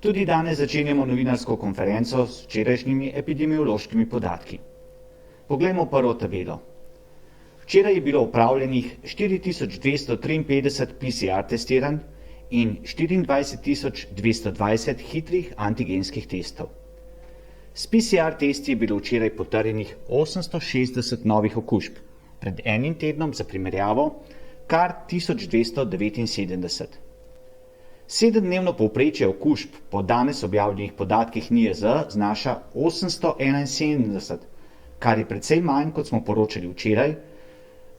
Tudi danes začenjamo novinarsko konferenco s včerajšnjimi epidemiološkimi podatki. Poglejmo prvo tabelo. Včeraj je bilo opravljenih 4253 PCR testiranj in 24220 hitrih antigenskih testov. S PCR testi je bilo včeraj potrjenih 860 novih okužb, pred enim tednom za primerjavo kar 1279. 7-dnevno povprečje okužb po danes objavljenih podatkih NIJZ znaša 871, kar je precej manj, kot smo poročali včeraj,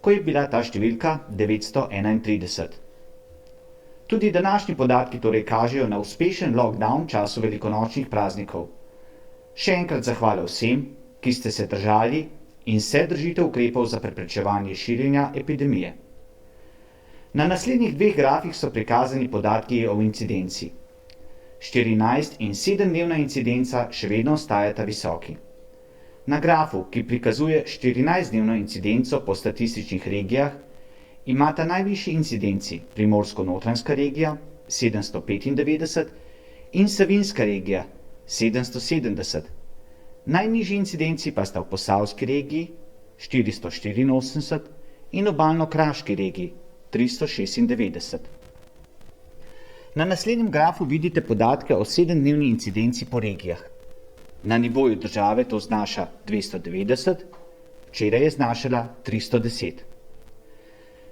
ko je bila ta številka 931. Tudi današnji podatki torej kažejo na uspešen lockdown v času velikonočnih praznikov. Še enkrat zahvala vsem, ki ste se držali in se držite ukrepov za preprečevanje širjenja epidemije. Na naslednjih dveh grafih so prikazani podatki o incidenci. 14 in 7-dnevna incidenca še vedno ostajata visoki. Na grafu, ki prikazuje 14-dnevno incidenco po statističnih regijah, imata najvišji incidenci Primorsko-Notranjska regija 795 in Savinjska regija 770. Najnižji incidenci pa sta v Posavski regiji 484 in Obalno-Kraški regiji 396. Na naslednjem grafu vidite podatke o 7-dnevni incidenci po regijah. Na nivoju države to znaša 290, včeraj je znašala 310.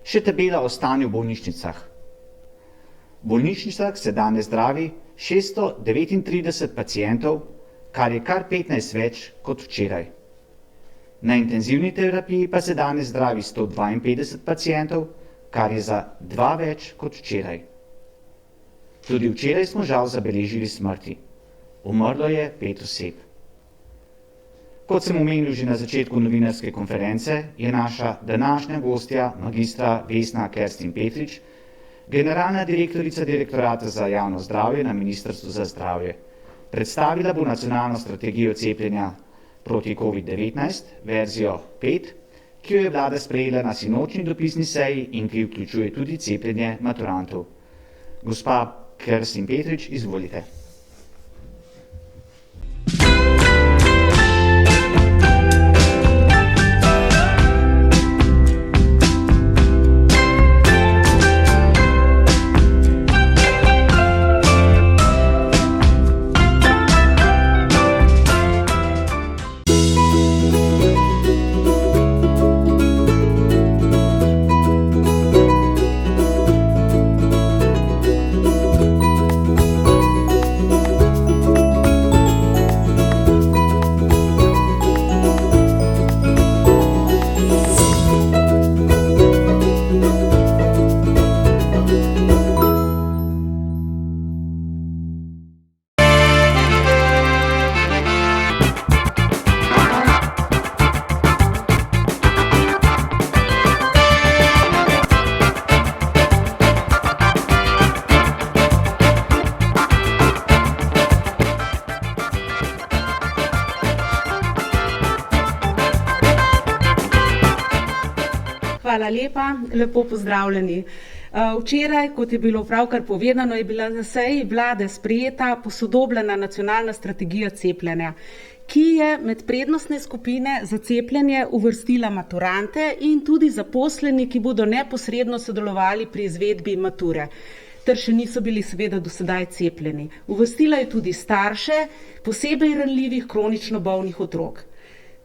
Še tabela o stanju v bolnišnicah. V bolnišnicah se danes zdravi 639 pacientov, kar je kar 15 več kot včeraj. Na intenzivni terapiji pa se danes zdravi 152 pacientov, kar je za 2 več kot včeraj. Tudi včeraj smo žal zabeležili smrti. Umrlo je 5 oseb. Kot sem omenil že na začetku novinarske konference, je naša današnja gostja magistra Vesna Kerstin Petrič, generalna direktorica Direktorata za javno zdravje na Ministrstvu za zdravje. Predstavila bo nacionalno strategijo cepljenja proti COVID-19, verzijo 5, ki jo je vlada sprejela na sinočnji dopisni seji in ki vključuje tudi cepljenje maturantov. Gospa Kerstin Petrič, izvolite. Hvala lepa, lepo pozdravljeni. Včeraj, kot je bilo pravkar povedano, je bila na seji vlade sprejeta posodobljena nacionalna strategija cepljenja, ki je med prednostne skupine za cepljenje uvrstila maturante in tudi zaposleni, ki bodo neposredno sodelovali pri izvedbi mature, ter še niso bili seveda do sedaj cepljeni. Uvrstila je tudi starše, posebej ranljivih kronično bolnih otrok.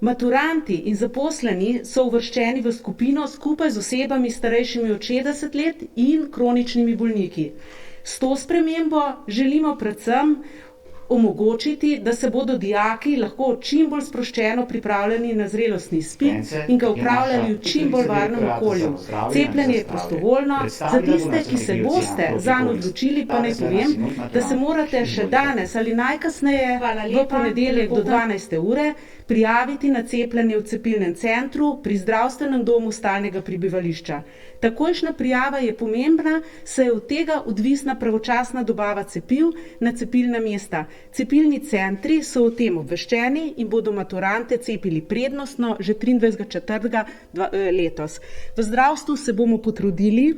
Maturanti in zaposleni so uvrščeni v skupino skupaj z osebami starejšimi od 60 let in kroničnimi bolniki. S to spremembo želimo predvsem omogočiti, da se bodo dijaki lahko čim bolj sproščeno pripravljeni na zrelostni izpit in ga upravljali v čim bolj varnem okolju. Cepljenje je prostovoljno, za tiste, ki se boste zanj odločili, pa naj povem, da se morate še danes ali najkasneje v ponedeljek do 12. ure prijaviti na cepljenje v cepilnem centru pri zdravstvenem domu stalnega prebivališča. Takojšnja prijava je pomembna, saj je od tega odvisna pravočasna dobava cepiv na cepilna mesta. Cepilni centri so o tem obveščeni in bodo maturante cepili prednostno že 23.4. letos. V zdravstvu se bomo potrudili,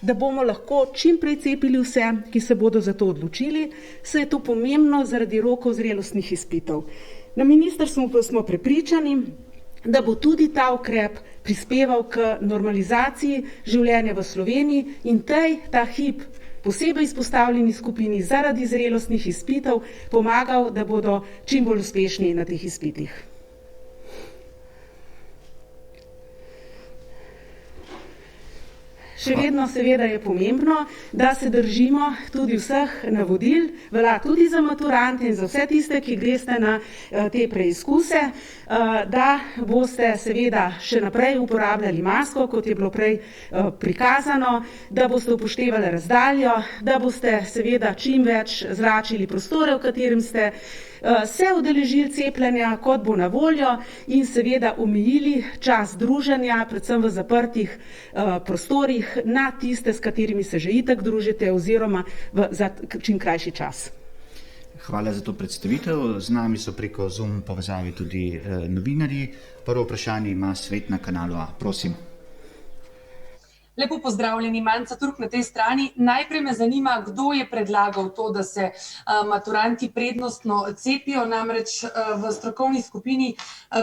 da bomo lahko čim prej cepili vse, ki se bodo za to odločili, saj je to pomembno zaradi rokov zrelostnih izpitov. Na ministrstvu pa smo prepričani, da bo tudi ta ukrep prispeval k normalizaciji življenja v Sloveniji in ta hip posebej izpostavljeni skupini zaradi zrelostnih izpitov pomagal, da bodo čim bolj uspešni na teh izpitih. Še vedno seveda je pomembno, da se držimo tudi vseh navodil, velja tudi za maturante in za vse tiste, ki greste na te preizkuse, da boste seveda še naprej uporabljali masko, kot je bilo prej prikazano, da boste upoštevali razdaljo, da boste seveda čim več zračili prostore, v katerem ste se udeležili cepljenja, kot bo na voljo in seveda omejili čas druženja, predvsem v zaprtih prostorih, na tiste, s katerimi se že itak družite oziroma za čim krajši čas. Hvala za to predstavitev. Z nami so preko Zoom povezave tudi novinarji. Prvo vprašanje ima Svet na kanalu A. Prosim. Lepo pozdravljeni, Manca Turk na tej strani. Najprej me zanima, kdo je predlagal to, da se maturanti prednostno cepijo, namreč v strokovni skupini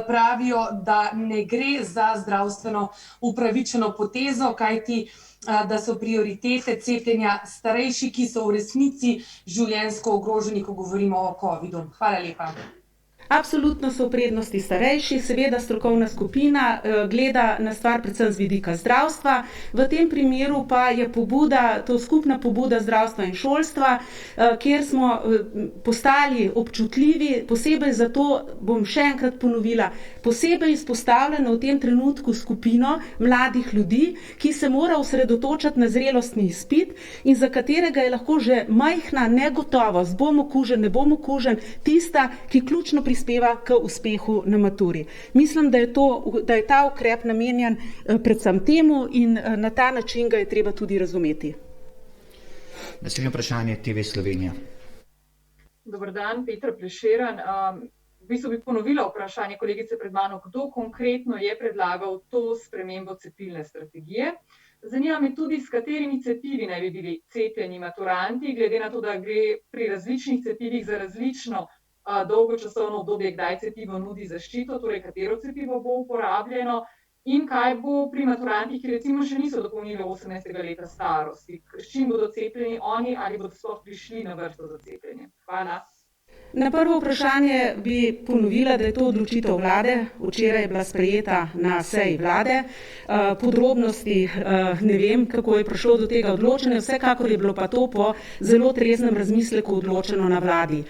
pravijo, da ne gre za zdravstveno upravičeno potezo, kajti da so prioritete cepljenja starejši, ki so v resnici življenjsko ogroženi, ko govorimo o covidu. Hvala lepa. Absolutno so v prednosti starejši, seveda strokovna skupina gleda na stvar predvsem z vidika zdravstva. V tem primeru pa je to skupna pobuda zdravstva in šolstva, kjer smo postali občutljivi, posebej zato, bom še enkrat ponovila, posebej izpostavljeno v tem trenutku skupino mladih ljudi, ki se mora osredotočati na zrelostni izpit in za katerega je lahko že majhna negotovost, bom okužen, ne bom okužen, tista, ki ključno prispeva k uspehu na maturi. Mislim, da je ta ukrep namenjen predvsem temu in na ta način ga je treba tudi razumeti. Naslednje vprašanje TV Slovenija. Dober dan, Petra Prešeren. V bistvu bi ponovila vprašanje kolegice pred mano, kdo konkretno je predlagal to spremembo cepilne strategije. Zanima me tudi, s katerimi cepivi naj bi bili cepljeni maturanti, glede na to, da gre pri različnih cepivih za različno dolgo časovno obdobje, kdaj cepivo nudi zaščito, torej katero cepivo bo uporabljeno in kaj bo pri maturantih, ki recimo še niso dopolnili 18. leta starosti. S čim bodo cepljeni oni ali bodo sploh prišli na vrsto za cepljenje? Hvala. Na prvo vprašanje bi ponovila, da je to odločitev vlade. Včeraj je bila sprejeta na seji vlade. Podrobnosti ne vem, kako je prišlo do tega odločenja, vsekakor je bilo pa to po zelo treznem razmisleku odločeno na vladi.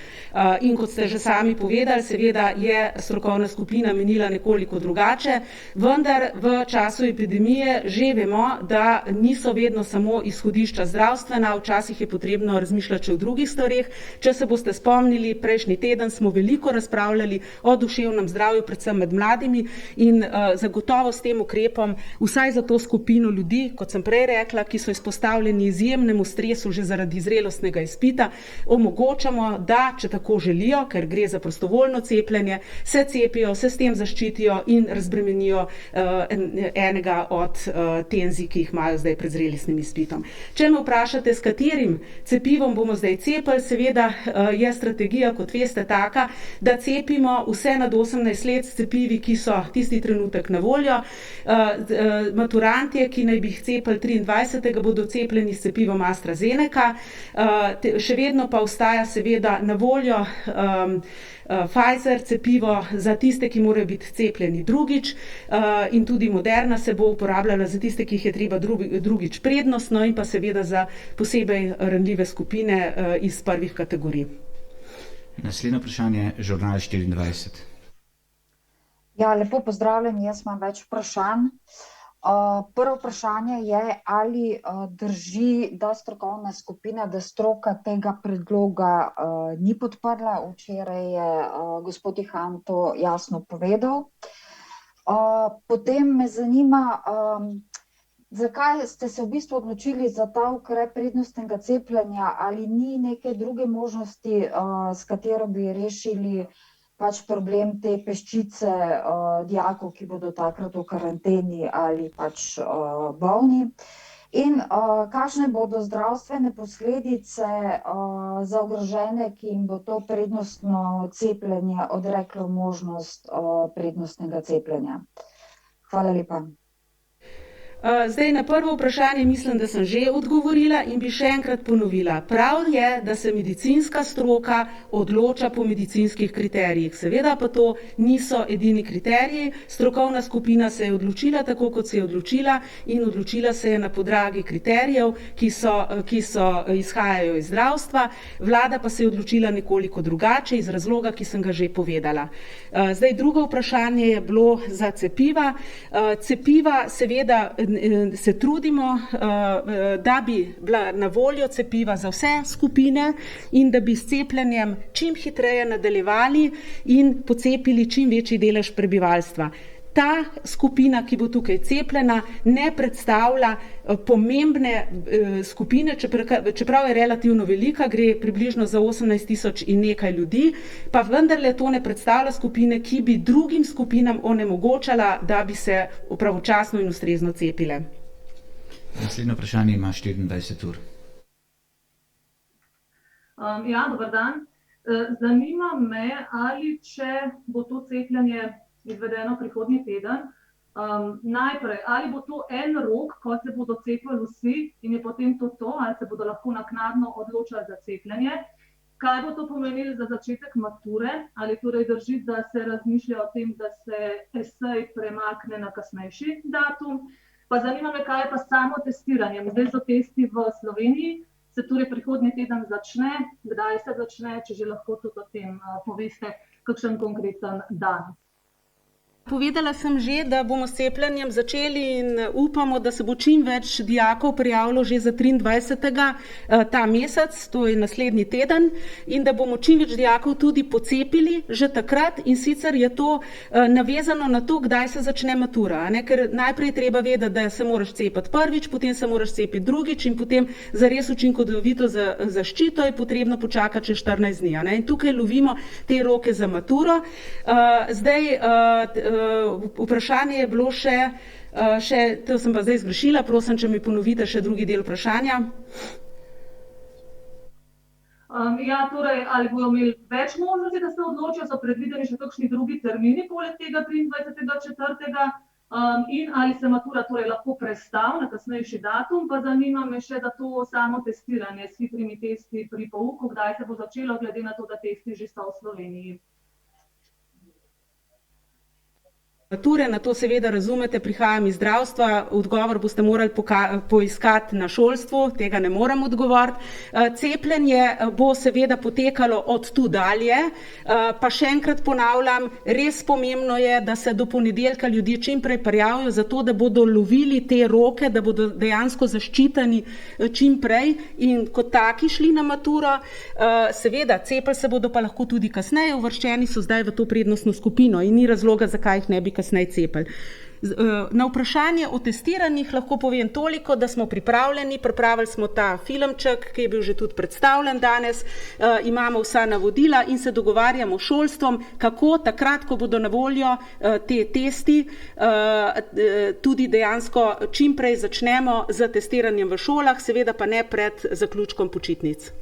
In kot ste že sami povedali, seveda je strokovna skupina menila nekoliko drugače, vendar v času epidemije že vemo, da niso vedno samo izhodišča zdravstvena, včasih je potrebno razmišljati o drugih stvareh. Če se boste spomnili, prejšnji teden smo veliko razpravljali o duševnem zdravju, predvsem med mladimi in zagotovo s tem ukrepom, vsaj za to skupino ljudi, kot sem prej rekla, ki so izpostavljeni izjemnemu stresu že zaradi zrelostnega izpita, omogočamo, da, če tako želijo, ker gre za prostovoljno cepljenje, se cepijo, se s tem zaščitijo in razbremenijo enega od tenzij, ki jih imajo zdaj pred zrelostnim izpitom. Če me vprašate, s katerim cepivom bomo zdaj cepili, seveda je strategija, kot veste, taka, da cepimo vse nad 18 let s cepivi, ki so tisti trenutek na voljo. Maturantje, ki naj bi jih cepili 23. bodo cepljeni s cepivom AstraZeneca. Še vedno pa ostaja seveda na voljo Pfizer cepivo za tiste, ki morajo biti cepljeni drugič, in tudi Moderna se bo uporabljala za tiste, ki jih je treba drugič prednostno, in pa seveda za posebej ranljive skupine iz prvih kategorij. Naslednje vprašanje, Žurnal 24. Ja, lepo pozdravljeni, jaz imam več vprašanj. Prvo vprašanje je, ali drži, da strokovna skupina, da stroka tega predloga ni podprla. Včeraj je gospod Ihan to jasno povedal. Potem me zanima, zakaj ste se v bistvu odločili za ta ukrep prednostnega cepljenja, ali ni neke druge možnosti, s katero bi rešili pač problem te peščice dijakov, ki bodo takrat v karanteni ali pač bolni. In kakšne bodo zdravstvene posledice za ogrožene, ki jim bo to prednostno cepljenje odreklo možnost prednostnega cepljenja? Hvala lepa. Zdaj na prvo vprašanje mislim, da sem že odgovorila in bi še enkrat ponovila. Prav je, da se medicinska stroka odloča po medicinskih kriterijih. Seveda pa to niso edini kriteriji. Strokovna skupina se je odločila tako, kot se je odločila in odločila se je na podlagi kriterijev, ki izhajajo iz zdravstva. Vlada pa se je odločila nekoliko drugače iz razloga, ki sem ga že povedala. Zdaj drugo vprašanje je bilo za cepiva. Cepiva seveda se trudimo, da bi bila na voljo cepiva za vse skupine in da bi s cepljenjem čim hitreje nadaljevali in pocepili čim večji delež prebivalstva. Ta skupina, ki bo tukaj cepljena, ne predstavlja pomembne skupine, čeprav je relativno velika, gre približno za 18 000 in nekaj ljudi, pa vendarle to ne predstavlja skupine, ki bi drugim skupinam onemogočala, da bi se pravočasno in ustrezno cepile. Naslednje vprašanje ima 24 ur. Dober dan. Zanima me, ali če bo to cepljenje izvedeno prihodnji teden. Najprej, ali bo to en rok, ko se bodo cepili vsi in je potem to, ali se bodo lahko naknadno odločali za cepljenje. Kaj bo to pomenilo za začetek mature? Ali torej drži, da se razmišlja o tem, da se esej premakne na kasnejši datum? Pa zanima me, kaj je pa samo testiranje. Zdaj so testi v Sloveniji, se torej prihodnji teden začne, kdaj se začne, če že lahko tudi o tem poveste, kakšen konkreten dan. Povedala sem že, da bomo s cepljenjem začeli in upamo, da se bo čim več dijakov prijavilo že za 23. ta mesec, to je naslednji teden, in da bomo čim več dijakov tudi pocepili že takrat, in sicer je to navezano na to, kdaj se začne matura. Ker najprej treba vedeti, da se moraš cepiti prvič, potem se moraš cepiti drugič in potem za res učinkovito zaščito je potrebno počakati še 14 dni. In tukaj lovimo te roke za maturo. Zdaj, vprašanje je bilo še, to sem pa zdaj zgrešila, prosim, če mi ponovite še drugi del vprašanja. Torej, ali bodo imeli več možnosti, da se odločijo, so predvideni še kakšni drugi termini poleg tega 23.4. In ali se matura torej lahko prestavi na kasnejši datum, pa zanima me še, da to samo testiranje s hitrimi testi pri pouku, kdaj se bo začelo, glede na to, da testi že so v Sloveniji. Mature, na to seveda razumete, prihajam iz zdravstva, odgovor boste morali poiskati na šolstvu, tega ne morem odgovoriti. Cepljenje bo seveda potekalo od tu dalje, pa še enkrat ponavljam, res pomembno je, da se do ponedeljka ljudje čim prej prijavijo, zato da bodo lovili te roke, da bodo dejansko zaščiteni čim prej in kot taki šli na maturo. Seveda, cepili se bodo pa lahko tudi kasneje, uvrščeni so zdaj v to prednostno skupino in ni razloga, zakaj jih ne bi kasneje cepili. Na vprašanje o testiranjih lahko povem toliko, da smo pripravili smo ta filmček, ki je bil že tudi predstavljen danes, imamo vsa navodila in se dogovarjamo s šolstvom, kako takrat, ko bodo na voljo te testi, tudi dejansko čim prej začnemo z testiranjem v šolah, seveda pa ne pred zaključkom počitnic.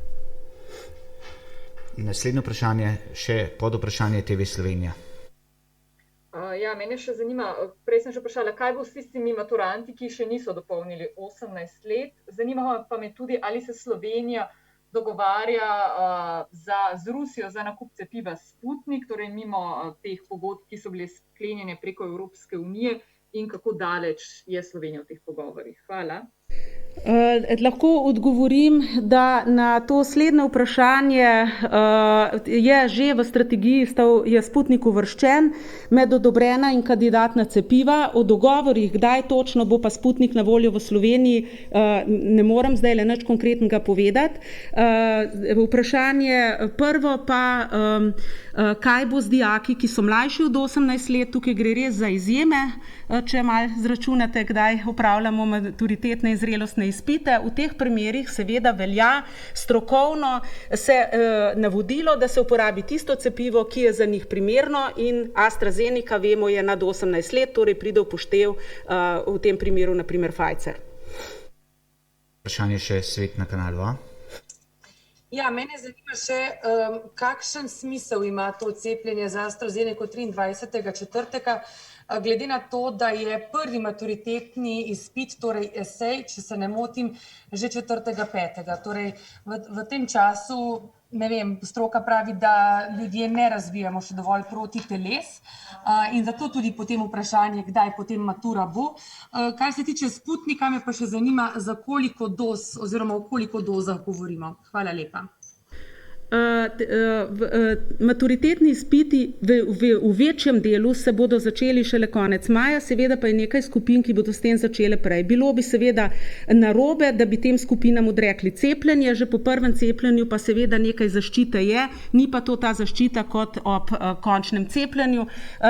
Naslednje vprašanje, še pod vprašanje TV Slovenija. Mene še zanima, prej sem že vprašala, kaj bo s tistimi maturanti, ki še niso dopolnili 18 let. Zanima pa me tudi, ali se Slovenija dogovarja z Rusijo za nakup cepiva Sputnik, torej mimo teh pogodb, ki so bile sklenjene preko Evropske unije, in kako daleč je Slovenija v teh pogovorih. Hvala. Lahko odgovorim, da na to slednje vprašanje je že v strategiji je Sputnik uvrščen med odobrena in kandidatna cepiva. O dogovorih, kdaj točno bo pa Sputnik na voljo v Sloveniji, ne morem zdaj le nič konkretnega povedati. Vprašanje prvo pa, kaj bo z dijaki, ki so mlajši od 18 let, tukaj gre res za izjeme, če malo zračunate, kdaj opravljamo maturitetne in zrelostne izpite. V teh primerih seveda velja strokovno navodilo, da se uporabi tisto cepivo, ki je za njih primerno, in AstraZeneca, vemo, je nad 18 let, torej pride v poštev v tem primeru na primer Pfizer. Vprašanje še Svet na Kanal 2. Ja, mene zanima še, kakšen smisel ima to cepljenje za AstraZeneca 23.4., glede na to, da je prvi maturitetni izpit, torej esej, če se ne motim, že 4.5. Torej v tem času, ne vem, stroka pravi, da ljudje ne razvijamo še dovolj protiteles, in zato tudi potem vprašanje, kdaj potem matura bo. Kar se tiče Sputnika, me pa še zanima, za koliko doz oziroma o koliko dozah govorimo. Hvala lepa. Maturitetni izpiti v večjem delu se bodo začeli šele konec maja, seveda pa je nekaj skupin, ki bodo s tem začele prej. Bilo bi seveda narobe, da bi tem skupinam odrekli cepljenje, že po prvem cepljenju pa seveda nekaj zaščite je, ni pa to ta zaščita kot ob končnem cepljenju.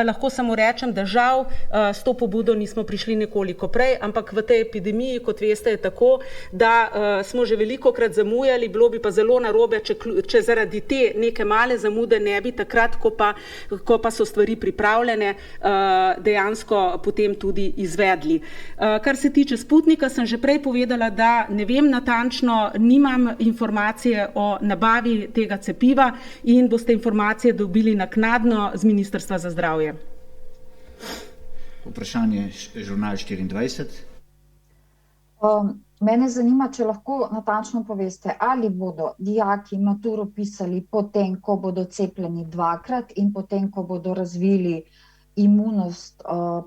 Lahko samo rečem, da žal s to pobudo nismo prišli nekoliko prej, ampak v tej epidemiji, kot veste, je tako, da smo že velikokrat zamujali, bilo bi pa zelo narobe, če zaradi te neke male zamude ne bi takrat, ko pa so stvari pripravljene, dejansko potem tudi izvedli. Kar se tiče Sputnika, sem že prej povedala, da ne vem natančno, nimam informacije o nabavi tega cepiva in boste informacije dobili naknadno z Ministrstva za zdravje. Vprašanje Žurnal 24. Mene zanima, če lahko natančno poveste, ali bodo dijaki maturo pisali potem, ko bodo cepljeni dvakrat in potem, ko bodo razvili imunost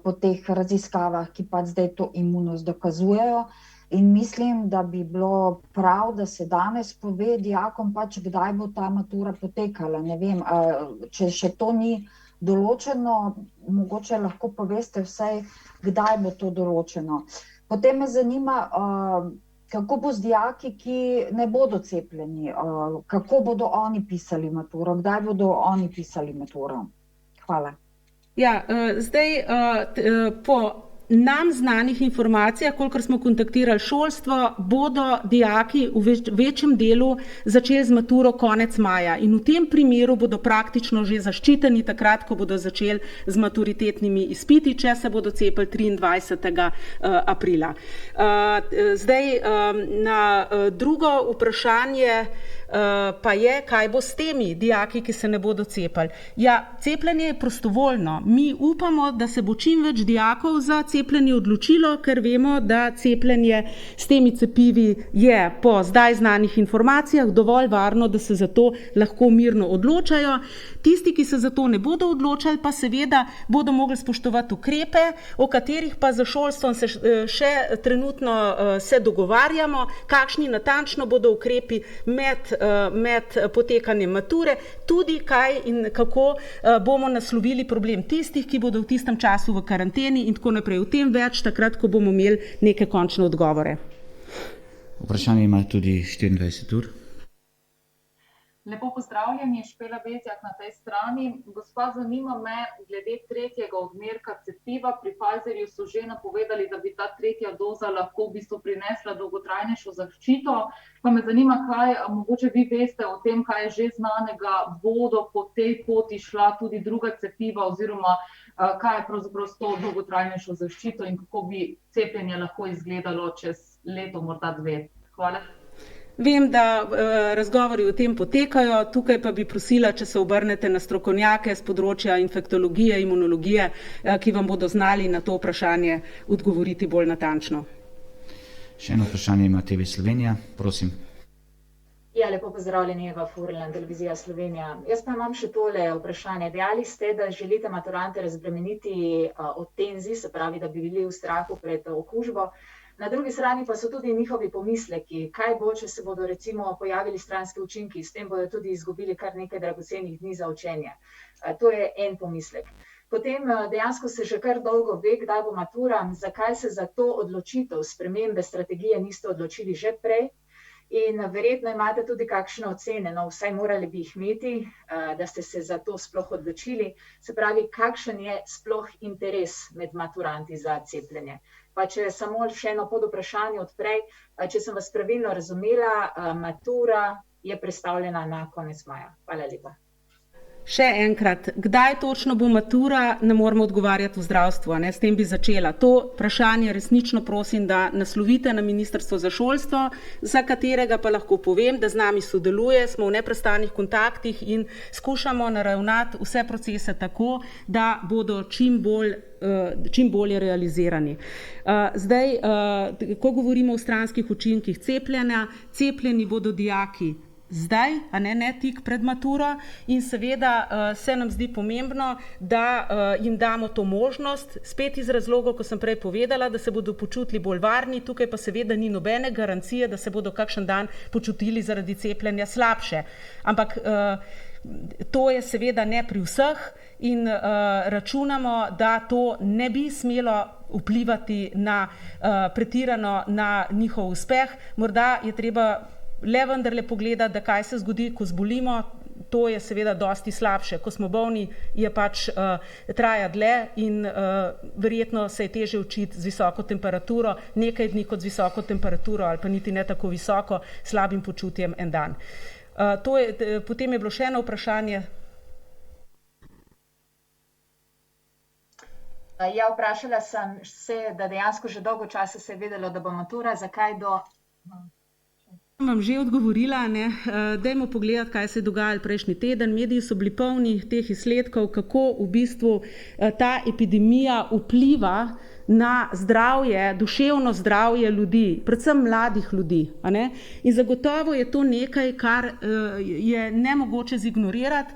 po teh raziskavah, ki pač zdaj to imunost dokazujejo. In mislim, da bi bilo prav, da se danes pove dijakom pač, kdaj bo ta matura potekala. Ne vem, če še to ni določeno, mogoče lahko poveste vsaj, kdaj bo to določeno. Potem me zanima, kako bo z dijaki, ki ne bodo cepljeni, kako bodo oni pisali maturo, kdaj bodo oni pisali maturo. Hvala. Ja, zdaj po nam znanih informacijah, kolikor smo kontaktirali šolstvo, bodo dijaki v večjem delu začeli z maturo konec maja in v tem primeru bodo praktično že zaščiteni takrat, ko bodo začeli z maturitetnimi izpiti, če se bodo cepili 23. aprila. Zdaj, na drugo vprašanje pa je, kaj bo s temi dijaki, ki se ne bodo cepili. Ja, cepljenje je prostovoljno. Mi upamo, da se bo čim več dijakov za cepljenje odločilo, ker vemo, da cepljenje s temi cepivi je po zdaj znanih informacijah dovolj varno, da se za to lahko mirno odločajo. Tisti, ki se za to ne bodo odločali, pa seveda bodo mogli spoštovati ukrepe, o katerih pa za šolstvom se še trenutno se dogovarjamo, kakšni natančno bodo ukrepi med potekanjem mature, tudi kaj in kako bomo naslovili problem tistih, ki bodo v tistem času v karanteni in tako naprej. O tem več takrat, ko bomo imeli neke končne odgovore. Vprašanje ima tudi 24 ur. Lepo pozdravljeni, Špela Bezjak na tej strani. Gospa, zanima me glede tretjega odmerka cepiva. Pri Pfizerju so že napovedali, da bi ta tretja doza lahko v bistvu prinesla dolgotrajnejšo zaščito. Pa me zanima, kaj mogoče vi veste o tem, kaj je že znanega, bodo po tej poti šla tudi druga cepiva oziroma kaj je pravzaprav s to dolgotrajnejšo zaščito in kako bi cepljenje lahko izgledalo čez leto, morda 2. Hvala. Vem, da razgovori o tem potekajo, tukaj pa bi prosila, če se obrnete na strokovnjake z področja infektologije, imunologije, ki vam bodo znali na to vprašanje odgovoriti bolj natančno. Še eno vprašanje ima TV Slovenija, prosim. Ja, lepo pozdravljeni, Eva Furlan, Televizija Slovenija. Jaz pa imam še tole vprašanje. Dejali ste, da želite maturante razbremeniti od tenzij, se pravi, da bi bili v strahu pred okužbo. Na drugi strani pa so tudi njihovi pomisleki, kaj bo, če se bodo recimo pojavili stranski učinki, s tem bodo tudi izgubili kar nekaj dragocenih dni za učenje. To je en pomislek. Potem dejansko se že kar dolgo ve, kdaj bo matura, zakaj se za to odločitev spremembe strategije niste odločili že prej. In verjetno imate tudi kakšne ocene, no vsaj morali bi jih imeti, da ste se za to sploh odločili. Se pravi, kakšen je sploh interes med maturanti za cepljenje. Pa če samo še eno podvprašanje odprej, če sem vas pravilno razumela, matura je prestavljena na konec maja. Hvala lepa. Še enkrat, kdaj točno bo matura, ne moramo odgovarjati v zdravstvu, ne? S tem bi začela. To vprašanje resnično prosim, da naslovite na Ministrstvo za šolstvo, za katerega pa lahko povem, da z nami sodeluje, smo v neprestanih kontaktih in skušamo naravnati vse procese tako, da bodo čim bolje realizirani. Zdaj, ko govorimo o stranskih učinkih cepljenja, cepljeni bodo dijaki zdaj, a ne tik pred maturo, in seveda se nam zdi pomembno, da jim damo to možnost, spet iz razlogov, ko sem prej povedala, da se bodo počutili bolj varni, tukaj pa seveda ni nobene garancije, da se bodo kakšen dan počutili zaradi cepljenja slabše. Ampak to je seveda ne pri vseh in računamo, da to ne bi smelo vplivati pretirano na njihov uspeh. Morda je treba le vendarle pogledati, da kaj se zgodi, ko zbolimo, to je seveda dosti slabše. Ko smo bolni, je pač traja dlje in verjetno se je težje učiti z visoko temperaturo, nekaj dni kot z visoko temperaturo ali pa niti ne tako visoko, slabim počutjem en dan. Potem je bilo še eno vprašanje. Ja, vprašala sem se, da dejansko že dolgo časa se je vedelo, da bo matura, zakaj do... Vam že odgovorila, ne? Dajmo pogledati, kaj se je dogajalo prejšnji teden. Mediji so bili polni teh izsledkov, kako v bistvu ta epidemija vpliva na zdravje, duševno zdravje ljudi, predvsem mladih ljudi. A ne? In zagotovo je to nekaj, kar je nemogoče zignorirati.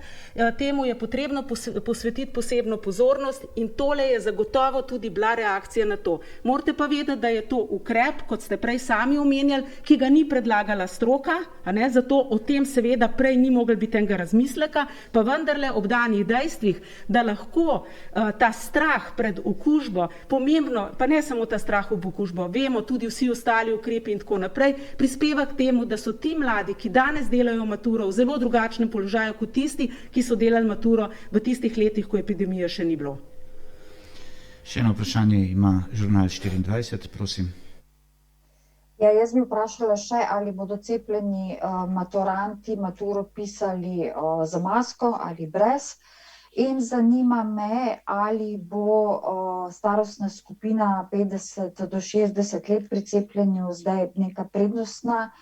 Temu je potrebno posvetiti posebno pozornost in tole je zagotovo tudi bila reakcija na to. Morate pa vedeti, da je to ukrep, kot ste prej sami omenjali, ki ga ni predlagala stroka, a ne? Zato o tem seveda prej ni moglo biti enega razmisleka, pa vendarle ob danih dejstvih, da lahko ta strah pred okužbo, pomembno, pa ne samo ta strah ob okužbo, vemo tudi vsi ostali ukrepi in tako naprej, prispeva k temu, da so ti mladi, ki danes delajo maturo, v zelo drugačnem položaju kot tisti, ki so delali maturo v tistih letih, ko epidemije še ni bilo. Še eno vprašanje ima Žurnal 24, prosim. Ja, jaz bi vprašala še, ali bodo cepljeni maturanti maturo pisali z masko ali brez. In zanima me, ali bo starostna skupina 50 do 60 let pri cepljenju zdaj neka prednostna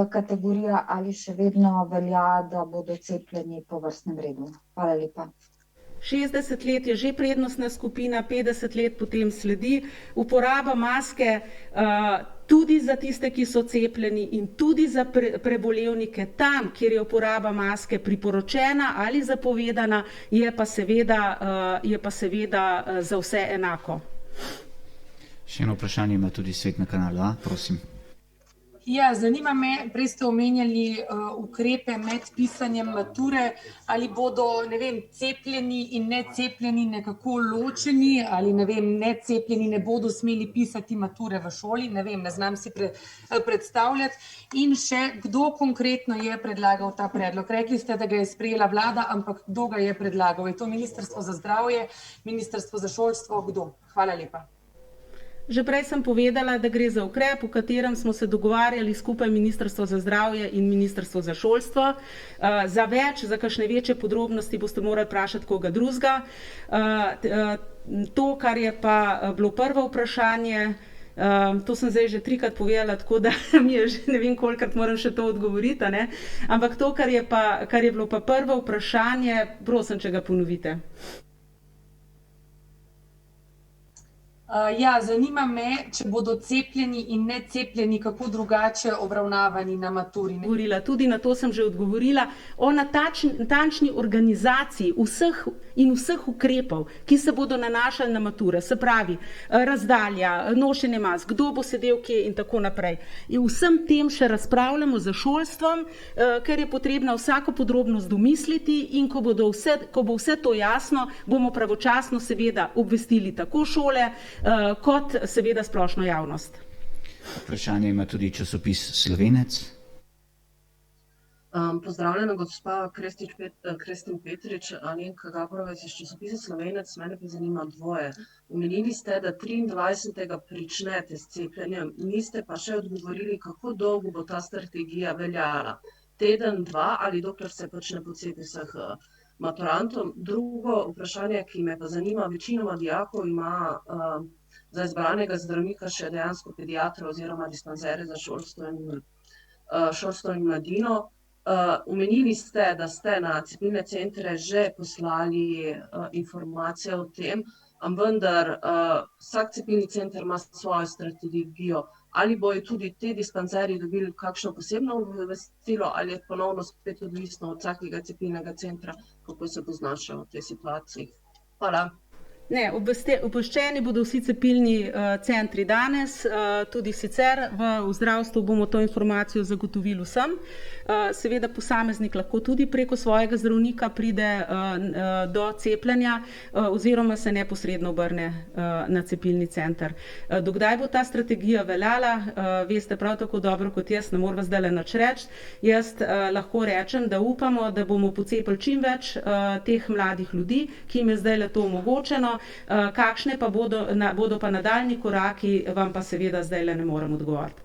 kategorija ali še vedno velja, da bodo cepljeni po vrstnem redu. Hvala lepa. 60 let je že prednostna skupina, 50 let potem sledi. Uporaba maske tudi za tiste, ki so cepljeni in tudi za prebolevnike, tam, kjer je uporaba maske priporočena ali zapovedana, je pa seveda za vse enako. Še eno vprašanje ima tudi Svet na kanalu A, prosim. Ja, zanima me, prej ste omenjali ukrepe med pisanjem mature, ali bodo, ne vem, cepljeni in necepljeni nekako ločeni, ali ne vem, necepljeni ne bodo smeli pisati mature v šoli, ne vem, ne znam si predstavljati. In še, kdo konkretno je predlagal ta predlog? Rekli ste, da ga je sprejela vlada, ampak kdo ga je predlagal? Je to Ministrstvo za zdravje, Ministrstvo za šolstvo, kdo? Hvala lepa. Že prej sem povedala, da gre za ukrep, v katerem smo se dogovarjali skupaj Ministrstvo za zdravje in Ministrstvo za šolstvo. Za kakšne večje podrobnosti boste morali vprašati koga drugega. To, kar je pa bilo prvo vprašanje, to sem zdaj že 3-krat povedala, tako da mi je že ne vem kolikrat moram še to odgovoriti, ne? Ampak to, kar je bilo pa prvo vprašanje, prosim, če ga ponovite. Ja, zanima me, če bodo cepljeni in necepljeni kako drugače obravnavani na maturi. Tudi na to sem že odgovorila, o natančni organizaciji vseh ukrepov, ki se bodo nanašali na mature, se pravi razdalja, nošenje mask, kdo bo sedel kje in tako naprej. In vsem tem še razpravljamo za šolstvom, ker je potrebna vsako podrobnost domisliti in ko bo vse to jasno, bomo pravočasno seveda obvestili tako šole, kot seveda splošno javnost. Vprašanje ima tudi časopis Slovenec. Pozdravljena gospa Krestin Petrič, Alenka Gaborovec iz časopisa Slovenec. Mene pa zanima dvoje. Omenili ste, da 23. pričnete s cepljenjem, niste pa še odgovorili, kako dolgo bo ta strategija veljala. Teden, dva ali dokler se pač ne pocepi vseh maturantom. Drugo vprašanje, ki me pa zanima, večinoma dijakov ima za izbranega zdravnika še dejansko pediatra oziroma dispanzere za šolstvo in mladino. Omenili ste, da ste na cepilne centre že poslali informacije o tem, vendar vsak cepilni center ima svojo strategijo. Ali bojo tudi te dispanzerji dobili kakšno posebno obvestilo, ali je ponovno spet odvisno od vsakega cepilnega centra, kako se bo znašel v tej situaciji? Hvala. Ne, obveščeni bodo vsi cepilni centri danes, tudi sicer v zdravstvu bomo to informacijo zagotovili vsem. Seveda posameznik lahko tudi preko svojega zdravnika pride do cepljenja oziroma se neposredno obrne na cepilni center. Dokdaj bo ta strategija veljala, veste prav tako dobro kot jaz, ne moram zdajle nič reči. Jaz lahko rečem, da upamo, da bomo pocepili čim več teh mladih ljudi, ki jim je zdajle to omogočeno. Kakšne pa bodo pa nadaljnji koraki, vam pa seveda zdajle ne morem odgovoriti.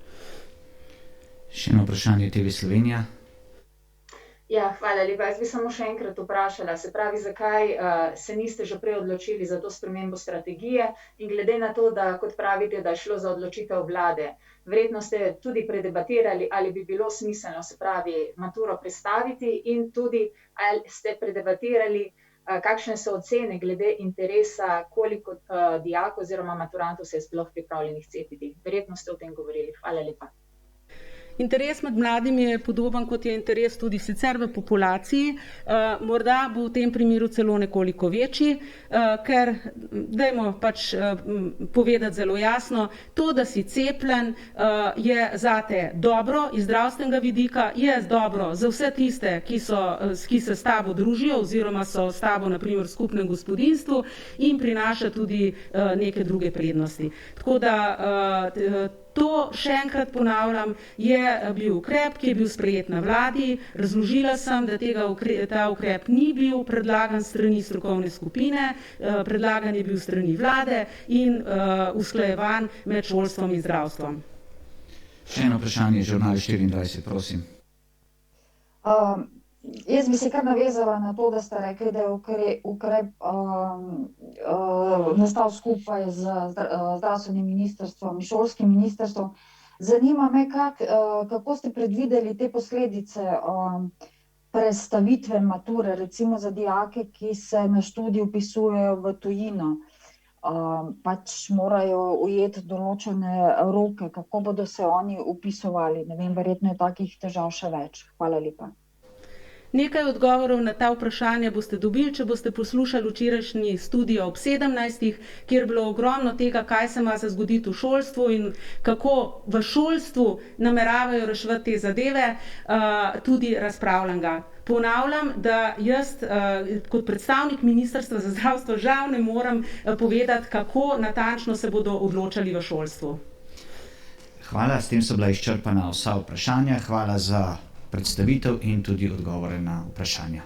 Še eno vprašanje TV Slovenija. Ja, hvala lepa. Jaz bi samo še enkrat vprašala, se pravi, zakaj se niste že prej odločili za to spremembo strategije in glede na to, da kot pravite, da je šlo za odločitev vlade, verjetno ste tudi predebatirali, ali bi bilo smiselno, se pravi, maturo prestaviti in tudi ali ste predebatirali, kakšne so ocene glede interesa, koliko dijakov oziroma maturantov se je sploh pripravljenih cepiti. Verjetno ste o tem govorili. Hvala lepa. Interes med mladimi je podoben, kot je interes tudi sicer v populaciji. Morda bo v tem primeru celo nekoliko večji, ker dajmo pač povedati zelo jasno, to, da si cepljen, je zate dobro iz zdravstvenega vidika, je dobro za vse tiste, ki se s tabo družijo oziroma so s tabo na primer v skupnem gospodinjstvu in prinaša tudi neke druge prednosti. Tako da to, še enkrat ponavljam, je bil ukrep, ki je bil sprejet na vladi. Razložila sem, da ta ukrep ni bil predlagan strani strokovne skupine, predlagan je bil strani vlade in usklajevan med šolstvom in zdravstvom. Še eno vprašanje, Žurnal 24, prosim. Jaz bi se kar navezala na to, da ste rekli, da je ukrep nastal skupaj z zdravstvenim ministrstvom in šolskim ministrstvom. Zanima me, kako ste predvideli te posledice prestavitve mature, recimo za dijake, ki se na študij vpisujejo v tujino. Pač morajo ujeti določene roke, kako bodo se oni vpisovali. Ne vem, verjetno je takih težav še več. Hvala lepa. Nekaj odgovorov na ta vprašanja boste dobili, če boste poslušali včerajšnji studio ob 17, kjer je bilo ogromno tega, kaj se ima za zgoditi v šolstvu in kako v šolstvu nameravajo reševati te zadeve, tudi razpravljanga. Ponavljam, da jaz kot predstavnik Ministrstva za zdravstvo žal ne morem povedati, kako natančno se bodo odločali v šolstvu. Hvala, s tem so bila izčrpana vsa vprašanja. Hvala za predstavitev in tudi odgovore na vprašanja.